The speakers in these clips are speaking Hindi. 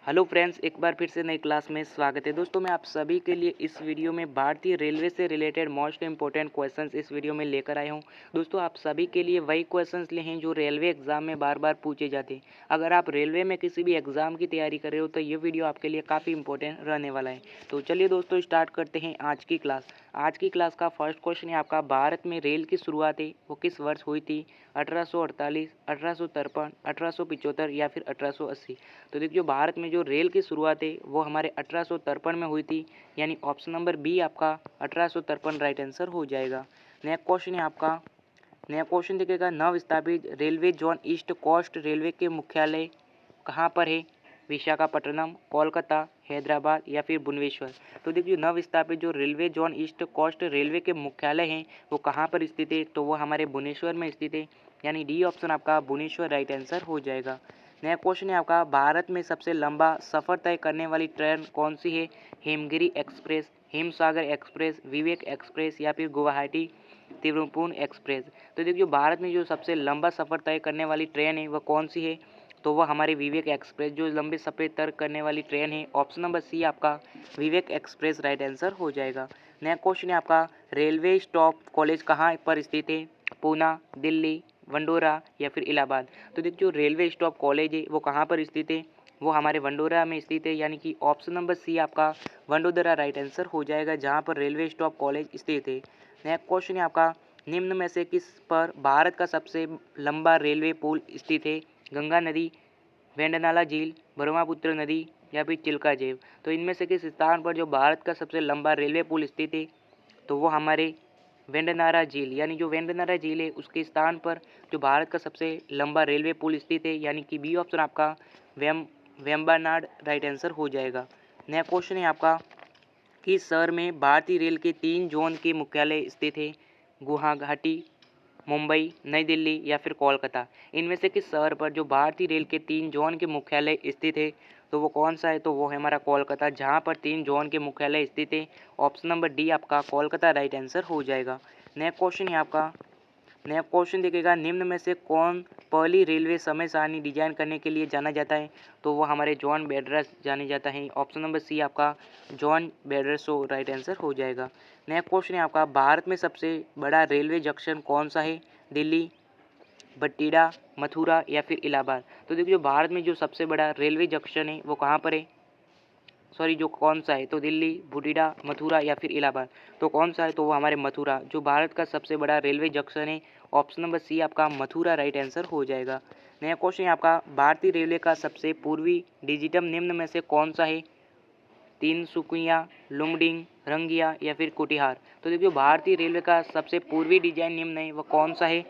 हेलो फ्रेंड्स, एक बार फिर से नई क्लास में स्वागत है। दोस्तों, मैं आप सभी के लिए इस वीडियो में भारतीय रेलवे से रिलेटेड मोस्ट इंपॉर्टेंट क्वेश्चंस इस वीडियो में लेकर आया हूं। दोस्तों, आप सभी के लिए वही क्वेश्चंस लिए हैं जो रेलवे एग्जाम में बार बार पूछे जाते हैं। अगर आप रेलवे में किसी भी एग्जाम की तैयारी कर रहे हो तो ये वीडियो आपके लिए काफ़ी इंपॉर्टेंट रहने वाला है। तो चलिए दोस्तों, स्टार्ट करते हैं आज की क्लास। आज की क्लास का फर्स्ट क्वेश्चन है आपका, भारत में रेल की शुरुआत है वो किस वर्ष हुई थी? 1848, 1853, 1875 या फिर 1880। तो देखिए, जो भारत में जो रेल की शुरुआत है वो हमारे 1853 में हुई थी, यानी ऑप्शन नंबर बी आपका 1853 राइट आंसर हो जाएगा। नेक्स्ट क्वेश्चन है आपका, नया क्वेश्चन दिखेगा, नव स्थापित railway zone East Coast Railway के मुख्यालय कहाँ पर है? विशाखापट्टनम, कोलकाता, हैदराबाद या फिर भुवनेश्वर। तो देखिए, नव स्थापित जो railway zone East Coast Railway के मुख्यालय हैं वो कहाँ पर स्थित है? तो वो हमारे भुवनेश्वर में स्थित है, यानी डी ऑप्शन आपका भुवनेश्वर राइट आंसर हो जाएगा। नया क्वेश्चन है आपका, भारत में सबसे लंबा सफ़र तय करने वाली ट्रेन कौन सी है? हिमगिरी एक्सप्रेस, हिमसागर एक्सप्रेस, विवेक एक्सप्रेस या फिर गुवाहाटी तिरुपुर एक्सप्रेस। तो देखिए, भारत में जो सबसे लंबा सफ़र तय करने वाली ट्रेन है वह कौन सी है? तो वह हमारी विवेक एक्सप्रेस जो लंबे सफ़र तय करने वाली ट्रेन है, ऑप्शन नंबर सी आपका विवेक एक्सप्रेस राइट आंसर हो जाएगा। नया क्वेश्चन है आपका, रेलवे स्टॉप कॉलेज कहाँ पर स्थित है? पूना, दिल्ली, वंडोरा या फिर इलाहाबाद। तो देखिए, जो रेलवे स्टॉप कॉलेज है वो कहाँ पर स्थित है? वो हमारे वंडोरा में स्थित है, यानी कि ऑप्शन नंबर सी आपका वंडोदरा राइट आंसर हो जाएगा, जहाँ पर रेलवे स्टॉप कॉलेज स्थित है। नेक्स्ट क्वेश्चन है आपका, निम्न में से किस पर भारत का सबसे लंबा रेलवे पुल स्थित है? गंगा नदी, वेंडनाला झील, ब्रह्मपुत्र नदी या फिर चिल्का झील। तो इनमें से किस स्थान पर जो भारत का सबसे लंबा रेलवे पुल स्थित है? तो वो हमारे वेंडनारा झील, यानी जो वेंडनारा झील है उसके स्थान पर जो भारत का सबसे लंबा रेलवे पुल स्थित है, यानी कि बी ऑप्शन आपका वेम्बानाड राइट आंसर हो जाएगा। नया क्वेश्चन है आपका, किस शहर में भारतीय रेल के 3 जोन के मुख्यालय स्थित है? गुवाहाटी, मुंबई, नई दिल्ली या फिर कोलकाता। इनमें से किस शहर पर जो भारतीय रेल के 3 जोन के मुख्यालय स्थित है? तो वो कौन सा है? तो वो है हमारा कोलकाता, जहाँ पर 3 जोन के मुख्यालय स्थित है। ऑप्शन नंबर डी आपका कोलकाता राइट आंसर हो जाएगा। नेक्स्ट क्वेश्चन है आपका, नया क्वेश्चन दिखेगा, निम्न में से कौन पहली रेलवे समय सारणी डिजाइन करने के लिए जाना जाता है? तो वो हमारे जॉन बेडरस जाने जाता है, ऑप्शन नंबर सी आपका जॉन बेडरसो राइट आंसर हो जाएगा। नया क्वेश्चन है आपका, भारत में सबसे बड़ा रेलवे जंक्शन कौन सा है? दिल्ली, बठिंडा, मथुरा या फिर इलाहाबाद। तो देखिए, जो भारत में जो सबसे बड़ा रेलवे जंक्शन है वो कहाँ पर है? सॉरी, जो कौन सा है? तो दिल्ली, बठिंडा, मथुरा या फिर इलाहाबाद। तो कौन सा है? तो वो हमारे मथुरा, जो भारत का सबसे बड़ा रेलवे जंक्शन है, ऑप्शन नंबर सी आपका मथुरा राइट आंसर हो जाएगा। नया क्वेश्चन है आपका, भारतीय रेलवे का सबसे पूर्वी डिजिटम निम्न में से कौन सा है? तिनसुकिया, लुमडिंग, रंगिया या फिर कुटिहार। तो देखिए, भारतीय रेलवे का सबसे पूर्वी डिजाइन निम्न है, वह कौन सा है?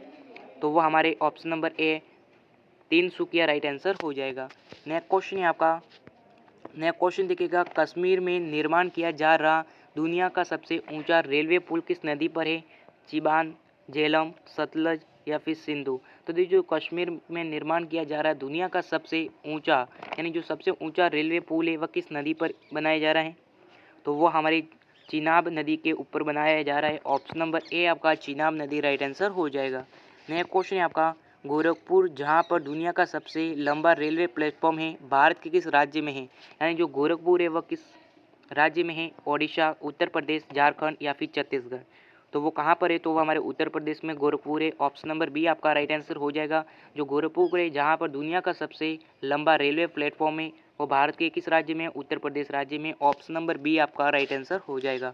तो वो हमारे option number A Tinsukia right answer हो जाएगा। नेक्स्ट क्वेश्चन है आपका, नया क्वेश्चन दिखेगा, कश्मीर में निर्माण किया जा रहा दुनिया का सबसे ऊंचा रेलवे पुल किस नदी पर है? चिबान, झेलम, सतलज या फिर सिंधु। तो देखिए, जो कश्मीर में निर्माण किया जा रहा है दुनिया का सबसे ऊंचा, यानी जो सबसे ऊंचा रेलवे पुल है वह किस नदी पर बनाया जा रहा है? तो वो हमारी चिनाब नदी के ऊपर बनाया जा रहा है, ऑप्शन नंबर ए आपका चिनाब नदी राइट आंसर हो जाएगा। नया क्वेश्चन है आपका, गोरखपुर जहाँ पर दुनिया का सबसे लंबा रेलवे प्लेटफॉर्म है, भारत के किस राज्य में है? यानी जो गोरखपुर है वह किस राज्य में है? ओडिशा, उत्तर प्रदेश, झारखंड या फिर छत्तीसगढ़। तो वो कहाँ पर है? तो वो हमारे उत्तर प्रदेश में गोरखपुर है, ऑप्शन नंबर बी आपका राइट आंसर हो जाएगा। जो गोरखपुर है जहाँ पर दुनिया का सबसे लंबा रेलवे प्लेटफॉर्म है वो भारत के किस राज्य में? उत्तर प्रदेश राज्य में, ऑप्शन नंबर बी आपका राइट आंसर हो जाएगा।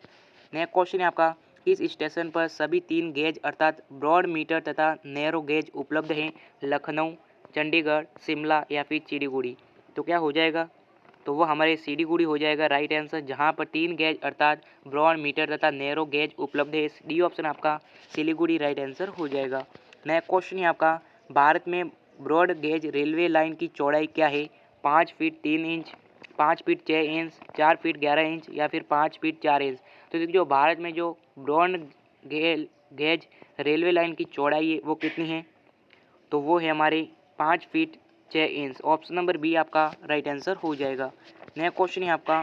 नया क्वेश्चन है आपका, किस स्टेशन पर सभी 3 गेज अर्थात ब्रॉड मीटर तथा नैरो गेज उपलब्ध हैं? लखनऊ, चंडीगढ़, शिमला या फिर सिलीगुड़ी। तो क्या हो जाएगा? तो वो हमारे सिलीगुड़ी हो जाएगा राइट आंसर, जहाँ पर 3 गेज अर्थात ब्रॉड मीटर तथा नैरो गेज उपलब्ध है। डी ऑप्शन आपका सिलीगुड़ी राइट आंसर हो जाएगा। नया क्वेश्चन है आपका, भारत में ब्रॉड गेज रेलवे लाइन की चौड़ाई क्या है? 5 feet 3 inch, 5 feet 6 inch, 4 feet 11 inch या फिर 5 फीट 4 इंच। तो देखिए, जो भारत में जो ब्रॉड गेज रेलवे लाइन की चौड़ाई है वो कितनी है? तो वो है हमारे 5 feet 6 inch, option number B आपका राइट आंसर हो जाएगा। नया क्वेश्चन है आपका,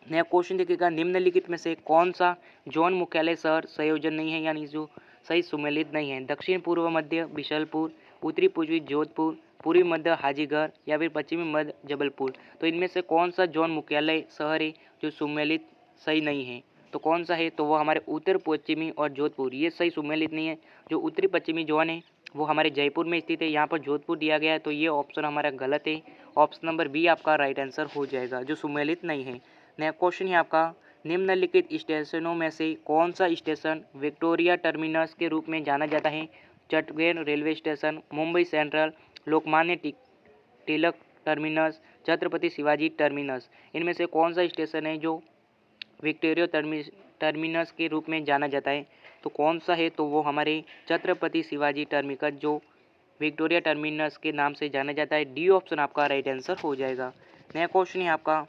नया क्वेश्चन देखिएगा, निम्नलिखित में से कौन सा जोन मुख्यालय शहर संयोजन नहीं है, यानी जो सही सुमेलित नहीं है? दक्षिण पूर्व मध्य बिशलपुर, उत्तरी पूर्वी जोधपुर, पूर्वी मध्य हाजीगढ़ या फिर पश्चिमी मध्य जबलपुर। तो इनमें से कौन सा जोन मुख्यालय शहर है जो सुमेलित सही नहीं है? तो कौन सा है? तो वो हमारे उत्तर पश्चिमी और जोधपुर, ये सही सुमेलित नहीं है। जो उत्तरी पश्चिमी जोन है वो हमारे जयपुर में स्थित है, यहाँ पर जोधपुर दिया गया है, तो ये ऑप्शन हमारा गलत है। ऑप्शन नंबर बी आपका राइट आंसर हो जाएगा, जो सुमेलित नहीं है। नया क्वेश्चन है आपका, निम्नलिखित स्टेशनों में से कौन सा स्टेशन विक्टोरिया टर्मिनस के रूप में जाना जाता है? चटगेन railway station, Mumbai central, Lokmanya Tilak terminus, Chhatrapati Shivaji terminus. इनमें से कौन सा स्टेशन है जो विक्टोरिया टर्मिनस के रूप में जाना जाता है? तो कौन सा है? तो वो हमारे छत्रपति शिवाजी टर्मिनस, जो विक्टोरिया टर्मिनस के नाम से जाना जाता है। डी ऑप्शन आपका राइट आंसर हो जाएगा। नया क्वेश्चन है आपका,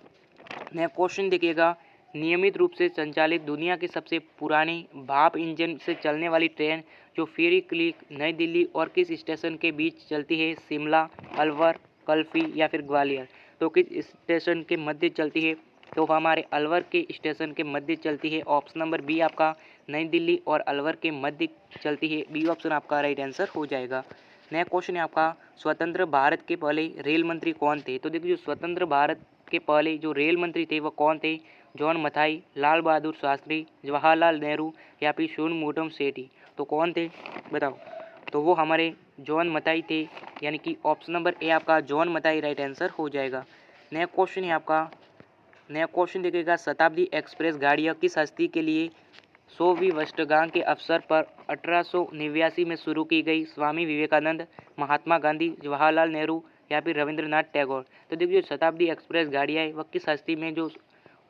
नया क्वेश्चन देखिएगा, नियमित रूप से संचालित दुनिया की सबसे पुरानी भाप इंजन से चलने वाली ट्रेन जो फेरी क्लिक नई दिल्ली और किस स्टेशन के बीच चलती है? शिमला, अलवर, कल्फी या फिर ग्वालियर। तो किस स्टेशन के मध्य चलती है? तो हमारे अलवर के स्टेशन के मध्य चलती है। ऑप्शन नंबर बी आपका नई दिल्ली और अलवर के मध्य चलती है। बी ऑप्शन आपका राइट आंसर हो जाएगा। नया क्वेश्चन है आपका, स्वतंत्र भारत के पहले रेल मंत्री कौन थे? तो देखिए, जो स्वतंत्र भारत के पहले जो रेल मंत्री थे वो कौन थे? जॉन मथाई, लाल बहादुर शास्त्री, जवाहरलाल नेहरू या फिर सोनमुगम सेठी। तो कौन थे बताओ? तो वो हमारे जॉन मथाई थे, यानी कि ऑप्शन नंबर ए आपका जॉन मथाई राइट आंसर हो जाएगा। नया क्वेश्चन है आपका, नया क्वेश्चन देखिएगा, शताब्दी एक्सप्रेस गाड़ियाँ किस हस्ती के लिए 100वीं वर्षगांठ के अवसर पर 1889 में शुरू की गई? स्वामी विवेकानंद, महात्मा गांधी, जवाहरलाल नेहरू या फिर रविंद्रनाथ टैगोर। तो देखिए, शताब्दी एक्सप्रेस गाड़ियाँ है वह किस हस्ती में जो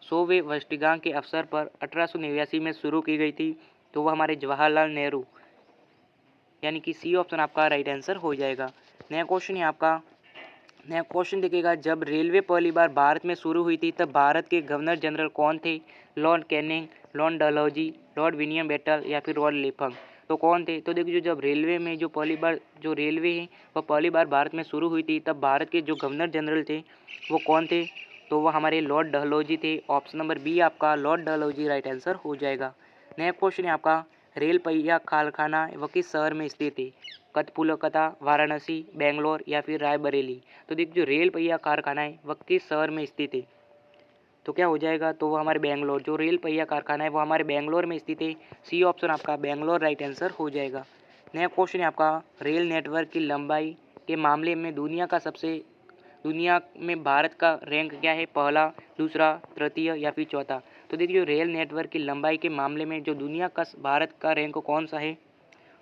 100वें वर्षगांठ के अवसर पर 1889 में शुरू की गई थी? तो वह हमारे जवाहरलाल नेहरू, यानी कि सी ऑप्शन आपका राइट आंसर हो जाएगा। नया क्वेश्चन है आपका, नया क्वेश्चन देखिएगा, जब रेलवे पहली बार भारत में शुरू हुई थी तब भारत के गवर्नर जनरल कौन थे? Lord Canning, Lord Dalhousie, Lord William बेटल या फिर लॉर्ड लिपंग। तो कौन थे? तो देखिए, जब रेलवे में जो पहली बार जो रेलवे है वह पहली बार भारत में शुरू हुई थी तब भारत के जो गवर्नर जनरल थे वो कौन थे? तो वह हमारे लॉर्ड डलहौजी थे। ऑप्शन नंबर बी आपका लॉर्ड डलहौजी राइट आंसर हो जाएगा। नया क्वेश्चन है आपका, रेल पहिया कारखाना वह किस शहर में स्थित है? कठपुतली, वाराणसी, बेंगलोर या फिर रायबरेली। तो देखिए, जो रेल पहिया कारखाना है वह किस शहर में स्थित है? तो क्या हो जाएगा? तो वो हमारे बेंगलोर, जो रेल पहिया कारखाना है वो हमारे बेंगलोर में स्थित है। सी ऑप्शन आपका बेंगलोर राइट आंसर हो जाएगा। नया क्वेश्चन है आपका, रेल नेटवर्क की लंबाई के मामले में दुनिया में भारत का रैंक क्या है? पहला, दूसरा, तृतीय या फिर चौथा। तो देखिए, रेल नेटवर्क की लंबाई के मामले में जो दुनिया का भारत का रैंक कौन सा है?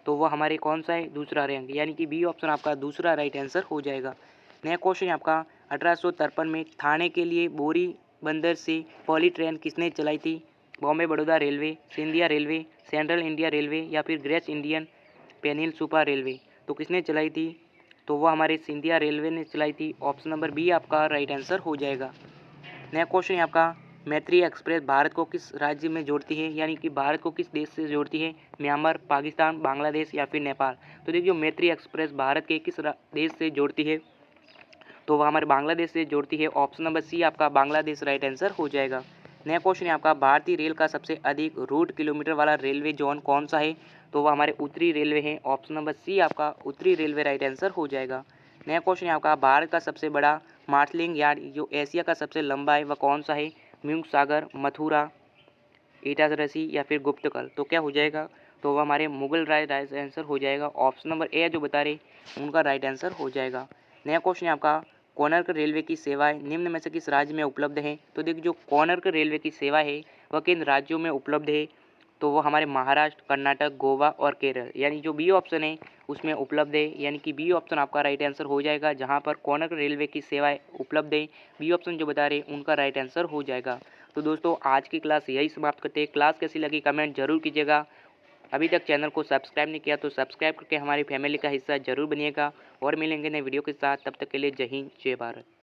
तो वह हमारे कौन सा है? दूसरा रैंक, यानी कि बी ऑप्शन आपका दूसरा राइट आंसर हो जाएगा। नया क्वेश्चन है आपका, 1853 में थाने के लिए बोरी बंदर से पहली ट्रेन किसने चलाई थी? Bombay Baroda railway, Scindia railway, central India railway या फिर ग्रेट इंडियन पेनिनसुला रेलवे। तो किसने चलाई थी? तो वह हमारे सिंधिया रेलवे ने चलाई थी। ऑप्शन नंबर बी आपका राइट आंसर हो जाएगा। नया क्वेश्चन है आपका, मैत्री एक्सप्रेस भारत को किस राज्य में जोड़ती है? यानी कि भारत को किस देश से जोड़ती है? म्यांमार, पाकिस्तान, बांग्लादेश या फिर नेपाल। तो देखिए, मैत्री एक्सप्रेस भारत के किस देश से जोड़ती है? तो वह हमारे बांग्लादेश से जोड़ती है। ऑप्शन नंबर सी आपका बांग्लादेश राइट आंसर हो जाएगा। नया क्वेश्चन है आपका, भारतीय रेल का सबसे अधिक रूट किलोमीटर वाला रेलवे जोन कौन सा है? तो वह हमारे उत्तरी रेलवे है। ऑप्शन नंबर सी आपका उत्तरी रेलवे राइट आंसर हो जाएगा। नया क्वेश्चन है आपका, भारत का सबसे बड़ा मार्शलिंग यार्ड जो एशिया का सबसे लंबा है वह कौन सा है? म्यूंग सागर, मथुरा, इटारसी या फिर गुप्तकल। तो क्या हो जाएगा? तो वह हमारे मुगल राय राइट आंसर हो जाएगा। ऑप्शन नंबर ए जो बता रहे उनका राइट आंसर हो जाएगा। नया क्वेश्चन है आपका, कोणार्क रेलवे की सेवाएं निम्न में से किस राज्य में उपलब्ध है? तो देखिए, जो कोणार्क रेलवे की सेवा है वह किन राज्यों में उपलब्ध है? तो वो हमारे महाराष्ट्र, कर्नाटक, गोवा और केरल, यानी जो बी ऑप्शन है उसमें उपलब्ध है, यानी कि बी ऑप्शन आपका राइट आंसर हो जाएगा। जहां पर कोणार्क रेलवे की सेवाएं उपलब्ध है, बी ऑप्शन जो बता रहे उनका राइट आंसर हो जाएगा। तो दोस्तों, आज की क्लास यही समाप्त करते हैं। क्लास कैसी लगी कमेंट जरूर कीजिएगा। अभी तक चैनल को सब्सक्राइब नहीं किया तो सब्सक्राइब करके हमारी फैमिली का हिस्सा जरूर बनिएगा। और मिलेंगे नए वीडियो के साथ, तब तक के लिए जय हिंद, जय भारत।